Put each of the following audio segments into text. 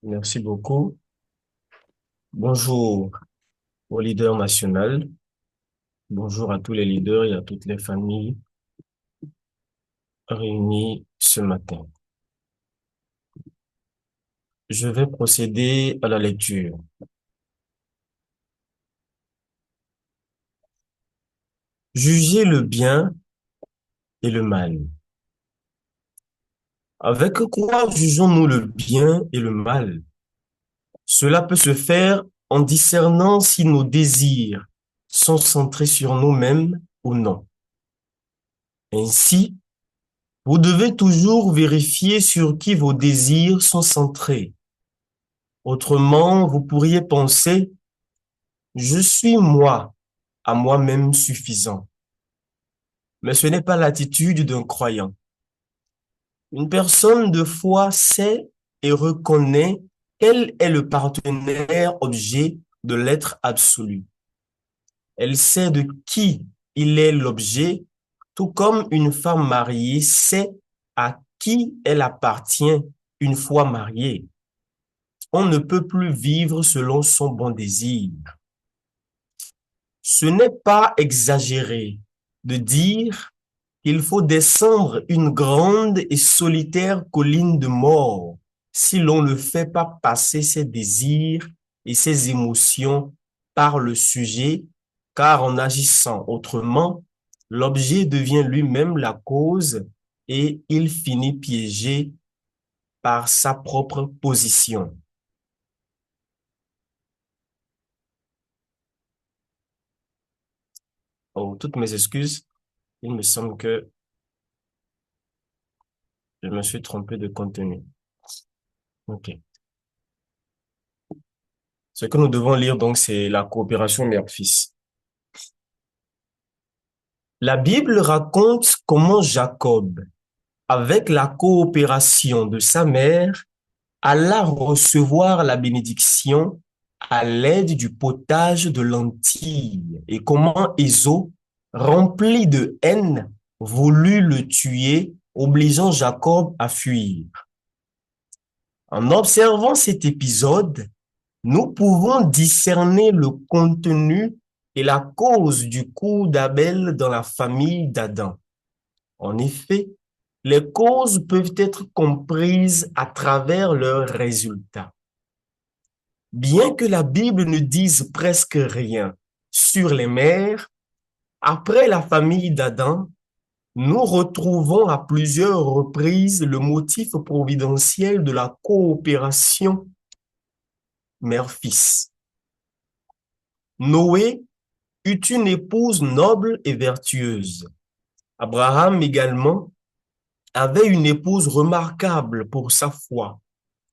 Merci beaucoup. Bonjour au leader national. Bonjour à tous les leaders et à toutes les familles réunies ce matin. Je vais procéder à la lecture. Jugez le bien et le mal. Avec quoi jugeons-nous le bien et le mal? Cela peut se faire en discernant si nos désirs sont centrés sur nous-mêmes ou non. Ainsi, vous devez toujours vérifier sur qui vos désirs sont centrés. Autrement, vous pourriez penser, je suis moi, à moi-même suffisant. Mais ce n'est pas l'attitude d'un croyant. Une personne de foi sait et reconnaît quel est le partenaire objet de l'être absolu. Elle sait de qui il est l'objet, tout comme une femme mariée sait à qui elle appartient une fois mariée. On ne peut plus vivre selon son bon désir. Ce n'est pas exagéré de dire qu'il faut descendre une grande et solitaire colline de mort si l'on ne fait pas passer ses désirs et ses émotions par le sujet, car en agissant autrement, l'objet devient lui-même la cause et il finit piégé par sa propre position. Oh, toutes mes excuses, il me semble que je me suis trompé de contenu. OK. Ce que nous devons lire donc, c'est la coopération mère-fils. La Bible raconte comment Jacob, avec la coopération de sa mère, alla recevoir la bénédiction à l'aide du potage de lentilles et comment Ésaü, rempli de haine, voulut le tuer, obligeant Jacob à fuir. En observant cet épisode, nous pouvons discerner le contenu et la cause du coup d'Abel dans la famille d'Adam. En effet, les causes peuvent être comprises à travers leurs résultats. Bien que la Bible ne dise presque rien sur les mères, après la famille d'Adam, nous retrouvons à plusieurs reprises le motif providentiel de la coopération mère-fils. Noé eut une épouse noble et vertueuse. Abraham également avait une épouse remarquable pour sa foi.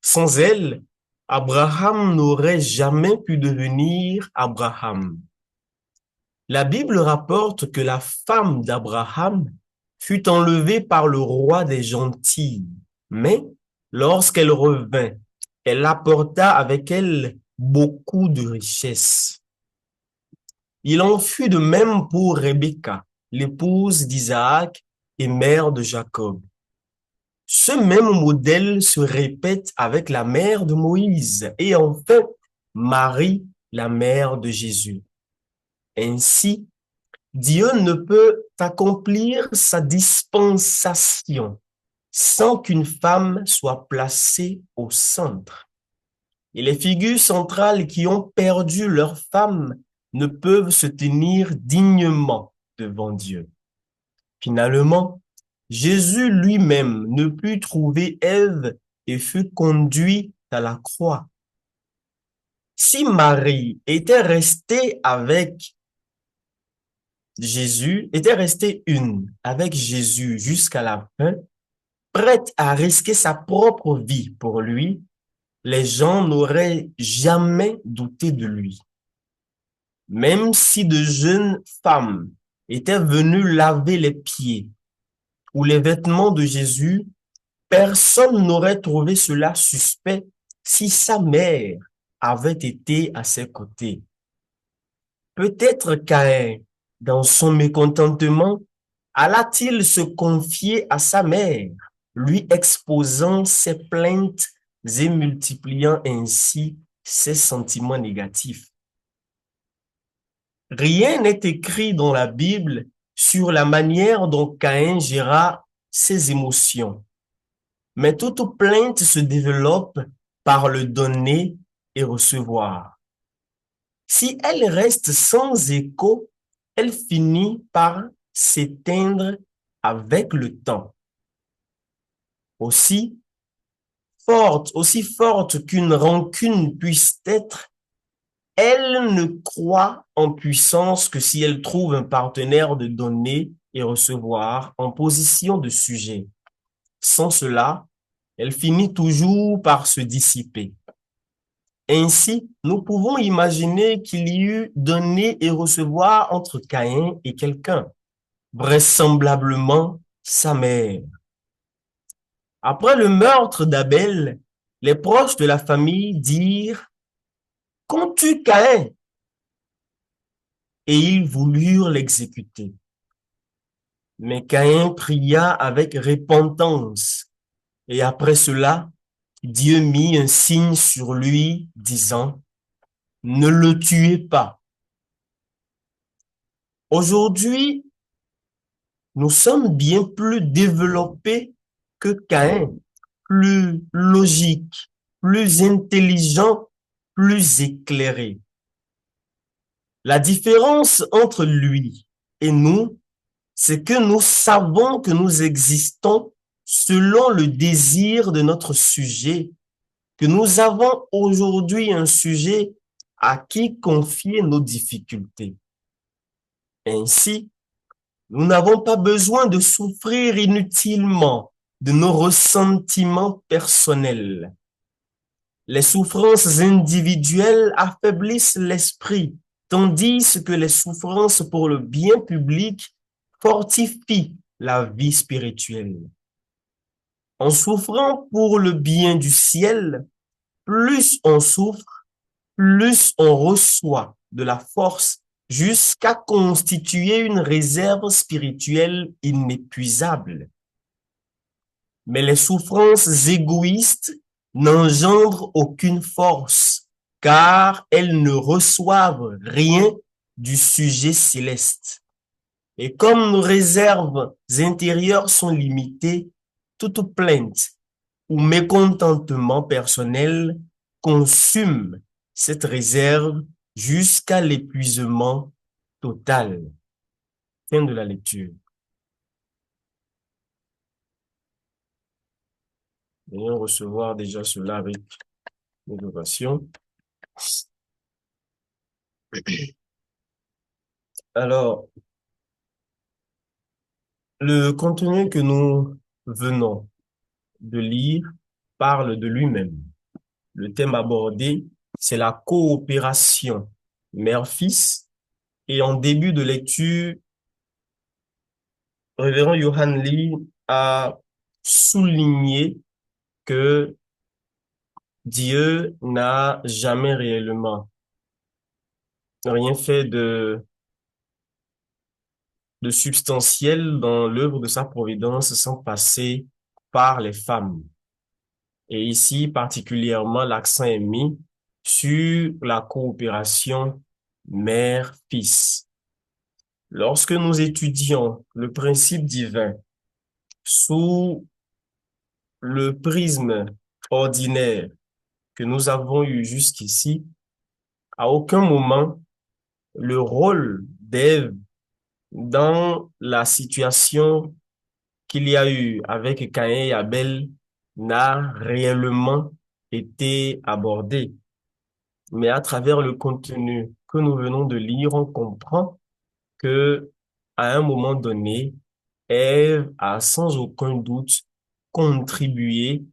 Sans elle, Abraham n'aurait jamais pu devenir Abraham. La Bible rapporte que la femme d'Abraham fut enlevée par le roi des gentils, mais lorsqu'elle revint, elle apporta avec elle beaucoup de richesses. Il en fut de même pour Rebecca, l'épouse d'Isaac et mère de Jacob. Ce même modèle se répète avec la mère de Moïse et enfin Marie, la mère de Jésus. Ainsi, Dieu ne peut accomplir sa dispensation sans qu'une femme soit placée au centre. Et les figures centrales qui ont perdu leur femme ne peuvent se tenir dignement devant Dieu. Finalement, Jésus lui-même ne put trouver Ève et fut conduit à la croix. Si Marie était restée avec Jésus, était restée une avec Jésus jusqu'à la fin, prête à risquer sa propre vie pour lui, les gens n'auraient jamais douté de lui. Même si de jeunes femmes étaient venues laver les pieds ou les vêtements de Jésus, personne n'aurait trouvé cela suspect si sa mère avait été à ses côtés. Peut-être Caïn, dans son mécontentement, alla-t-il se confier à sa mère, lui exposant ses plaintes et multipliant ainsi ses sentiments négatifs. Rien n'est écrit dans la Bible sur la manière dont Caïn géra ses émotions, mais toute plainte se développe par le donner et recevoir. Si elle reste sans écho, elle finit par s'éteindre avec le temps. Aussi forte qu'une rancune puisse être, elle ne croît en puissance que si elle trouve un partenaire de donner et recevoir en position de sujet. Sans cela, elle finit toujours par se dissiper. Ainsi, nous pouvons imaginer qu'il y eut donner et recevoir entre Caïn et quelqu'un, vraisemblablement sa mère. Après le meurtre d'Abel, les proches de la famille dirent: qu'on tue Caïn, et ils voulurent l'exécuter. Mais Caïn pria avec repentance, et après cela, Dieu mit un signe sur lui, disant: ne le tuez pas. Aujourd'hui, nous sommes bien plus développés que Caïn, plus logiques, plus intelligents, plus éclairés. La différence entre lui et nous, c'est que nous savons que nous existons selon le désir de notre sujet, que nous avons aujourd'hui un sujet à qui confier nos difficultés. Ainsi, nous n'avons pas besoin de souffrir inutilement de nos ressentiments personnels. Les souffrances individuelles affaiblissent l'esprit, tandis que les souffrances pour le bien public fortifient la vie spirituelle. En souffrant pour le bien du ciel, plus on souffre, plus on reçoit de la force jusqu'à constituer une réserve spirituelle inépuisable. Mais les souffrances égoïstes n'engendrent aucune force, car elles ne reçoivent rien du sujet céleste. Et comme nos réserves intérieures sont limitées, toute plainte ou mécontentement personnel consume cette réserve jusqu'à l'épuisement total. Fin de la lecture. Veuillez recevoir déjà cela avec l'innovation. Alors, le contenu que nous venons de lire parle de lui-même. Le thème abordé, c'est la coopération mère-fils. Et en début de lecture, Révérend Johann Lee a souligné que Dieu n'a jamais réellement rien fait de substantiel dans l'œuvre de sa providence sans passer par les femmes. Et ici, particulièrement, l'accent est mis sur la coopération mère-fils. Lorsque nous étudions le principe divin sous le prisme ordinaire que nous avons eu jusqu'ici, à aucun moment le rôle d'Ève dans la situation qu'il y a eu avec Caïn et Abel n'a réellement été abordé. Mais à travers le contenu que nous venons de lire, on comprend que, à un moment donné, Ève a sans aucun doute contribué,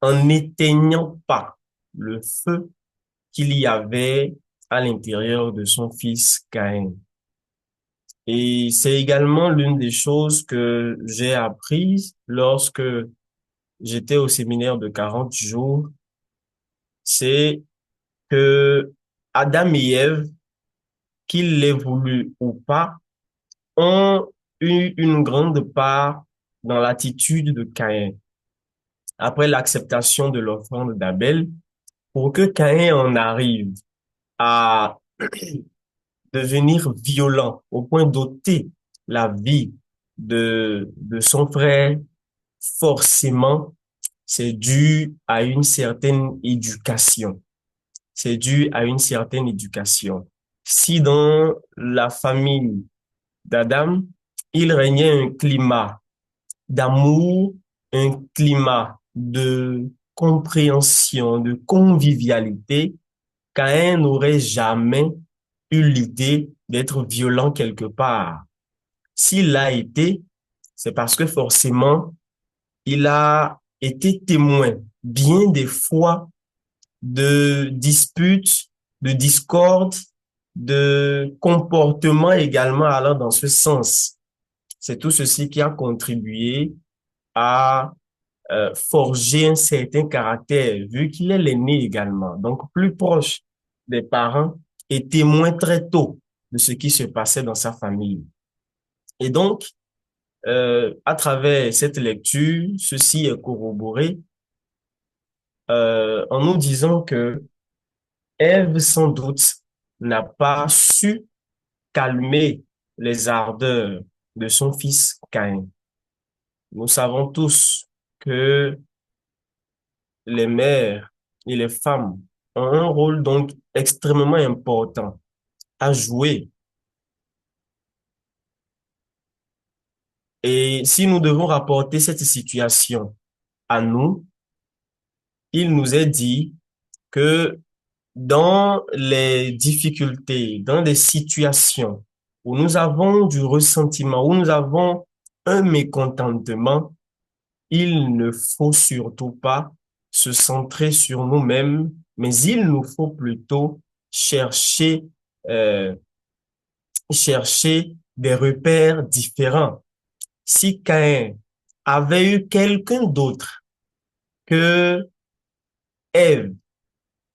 en n'éteignant pas le feu qu'il y avait à l'intérieur de son fils Caïn. Et c'est également l'une des choses que j'ai apprises lorsque j'étais au séminaire de 40 jours, c'est que Adam et Ève, qu'ils l'aient voulu ou pas, ont eu une grande part dans l'attitude de Caïn après l'acceptation de l'offrande d'Abel pour que Caïn en arrive à devenir violent au point d'ôter la vie de son frère, forcément, c'est dû à une certaine éducation. C'est dû à une certaine éducation. Si dans la famille d'Adam, il régnait un climat d'amour, un climat de compréhension, de convivialité, Caïn n'aurait jamais eu l'idée d'être violent quelque part. S'il l'a été, c'est parce que forcément, il a été témoin bien des fois de disputes, de discordes, de comportements également allant dans ce sens. C'est tout ceci qui a contribué à forger un certain caractère, vu qu'il est l'aîné également, donc plus proche des parents et témoin très tôt de ce qui se passait dans sa famille. Et donc, à travers cette lecture, ceci est corroboré en nous disant que Ève, sans doute, n'a pas su calmer les ardeurs de son fils Caïn. Nous savons tous que les mères et les femmes ont un rôle donc extrêmement important à jouer. Et si nous devons rapporter cette situation à nous, il nous est dit que dans les difficultés, dans des situations où nous avons du ressentiment, où nous avons un mécontentement, il ne faut surtout pas se centrer sur nous-mêmes, mais il nous faut plutôt chercher, euh, chercher des repères différents. Si Caïn avait eu quelqu'un d'autre que Ève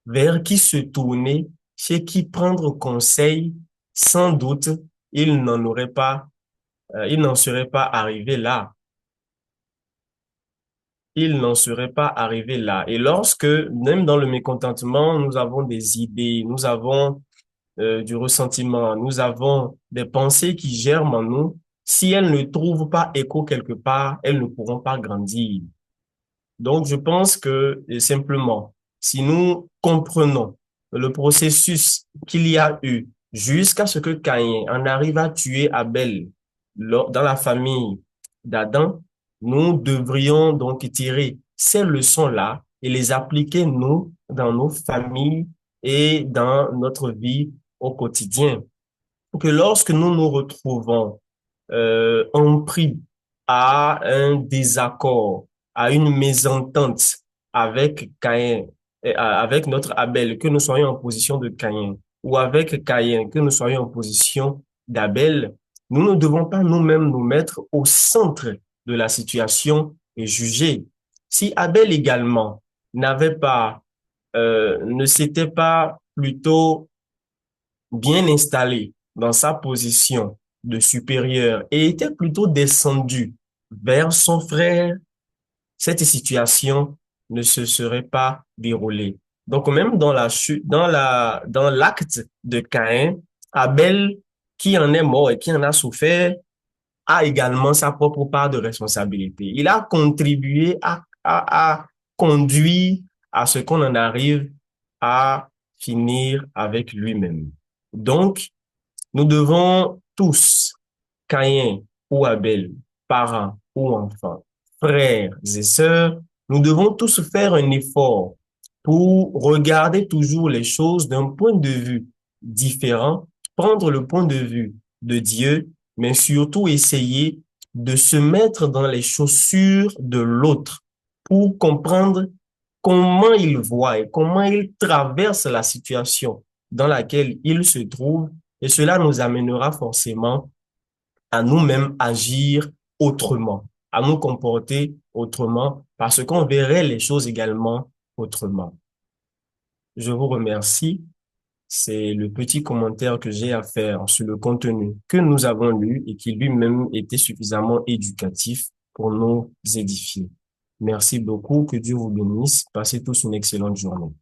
vers qui se tourner, chez qui prendre conseil, sans doute, il n'en serait pas arrivé là. Il n'en serait pas arrivé là. Et lorsque, même dans le mécontentement, nous avons des idées, nous avons du ressentiment, nous avons des pensées qui germent en nous, si elles ne trouvent pas écho quelque part, elles ne pourront pas grandir. Donc, je pense que simplement, si nous comprenons le processus qu'il y a eu jusqu'à ce que Caïn en arrive à tuer Abel dans la famille d'Adam, nous devrions donc tirer ces leçons-là et les appliquer, nous, dans nos familles et dans notre vie au quotidien. Que lorsque nous nous retrouvons ont pris à un désaccord, à une mésentente avec Caïn, avec notre Abel, que nous soyons en position de Caïn, ou avec Caïn, que nous soyons en position d'Abel, nous ne devons pas nous-mêmes nous mettre au centre de la situation et juger. Si Abel également ne s'était pas plutôt bien installé dans sa position de supérieur et était plutôt descendu vers son frère, cette situation ne se serait pas déroulée. Donc même dans la chute, dans l'acte de Caïn, Abel, qui en est mort et qui en a souffert, a également sa propre part de responsabilité. Il a contribué à conduire à ce qu'on en arrive à finir avec lui-même. Donc, nous devons tous, Caïn ou Abel, parents ou enfants, frères et sœurs, nous devons tous faire un effort pour regarder toujours les choses d'un point de vue différent, prendre le point de vue de Dieu, mais surtout essayer de se mettre dans les chaussures de l'autre pour comprendre comment il voit et comment il traverse la situation dans laquelle il se trouve, et cela nous amènera forcément à nous-mêmes agir autrement, à nous comporter autrement, parce qu'on verrait les choses également autrement. Je vous remercie. C'est le petit commentaire que j'ai à faire sur le contenu que nous avons lu et qui lui-même était suffisamment éducatif pour nous édifier. Merci beaucoup. Que Dieu vous bénisse. Passez tous une excellente journée.